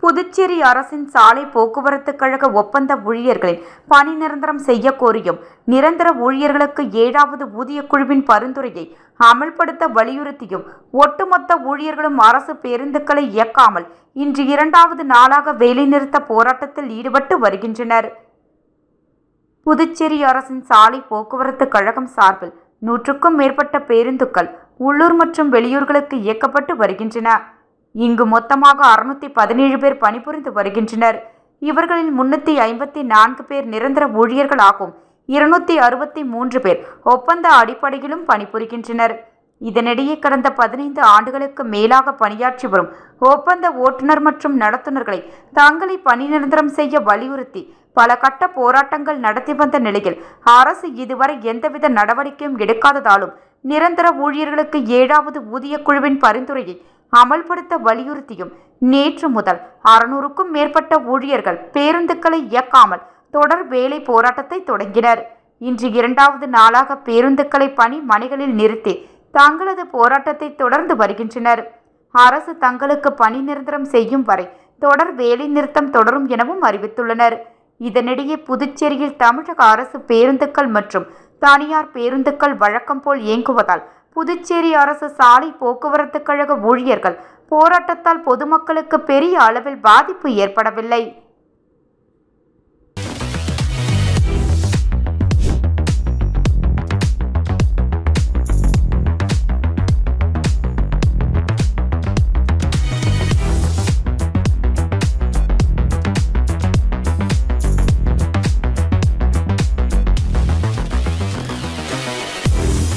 புதுச்சேரி அரசின் சாலை போக்குவரத்து கழக ஒப்பந்த ஊழியர்களின் பணி நிரந்தரம் செய்ய கோரியும் நிரந்தர ஊழியர்களுக்கு 7வது ஊதியக் குழுவின் பரிந்துரையை அமல்படுத்த வலியுறுத்தியும் ஒட்டுமொத்த ஊழியர்களும் அரசு பேருந்துகளை இயக்காமல் இன்று 2வது நாளாக வேலைநிறுத்த போராட்டத்தில் ஈடுபட்டு வருகின்றனர். புதுச்சேரி அரசின் சாலை போக்குவரத்து கழகம் சார்பில் 100க்கும் மேற்பட்ட பேருந்துகள் உள்ளூர் மற்றும் வெளியூர்களுக்கு இயக்கப்பட்டு வருகின்றன. இங்கு மொத்தமாக 617 பேர் பணிபுரிந்து வருகின்றனர். இவர்களில் 354 பேர் நிரந்தர ஊழியர்களாகும். 263 பேர் ஒப்பந்த அடிப்படையிலும் பணிபுரிகின்றனர். இதனிடையே கடந்த 15 ஆண்டுகளுக்கு மேலாக பணியாற்றி வரும் ஒப்பந்த ஓட்டுநர் மற்றும் நடத்துனர்களை தங்களை பணி நிரந்தரம் செய்ய வலியுறுத்தி பல கட்ட போராட்டங்கள் நடத்தி வந்த நிலையில் அரசு இதுவரை எந்தவித நடவடிக்கையும் எடுக்காததாலும் நிரந்தர ஊழியர்களுக்கு 7வது ஊதியக் குழுவின் பரிந்துரையை அமல்படுத்த வலியுறுத்தியும் நேற்று முதல் 600க்கும் மேற்பட்ட ஊழியர்கள் பேருந்துகளை இயக்காமல் தொடர் வேலை போராட்டத்தை தொடங்கினர். இன்று 2வது நாளாக பேருந்துகளை பணி மனைகளில் நிறுத்தி தங்களது போராட்டத்தை தொடர்ந்து வருகின்றனர். அரசு தங்களுக்கு பணி நிரந்தரம் செய்யும் வரை தொடர் வேலை நிறுத்தம் தொடரும் எனவும் அறிவித்துள்ளனர். இதனிடையே புதுச்சேரியில் தமிழக அரசு பேருந்துகள் மற்றும் தனியார் பேருந்துகள் வழக்கம் போல் இயங்குவதால் புதுச்சேரி அரசு சாலை போக்குவரத்து கழக ஊழியர்கள் போராட்டத்தால் பொதுமக்களுக்கு பெரிய அளவில் பாதிப்பு ஏற்படவில்லை.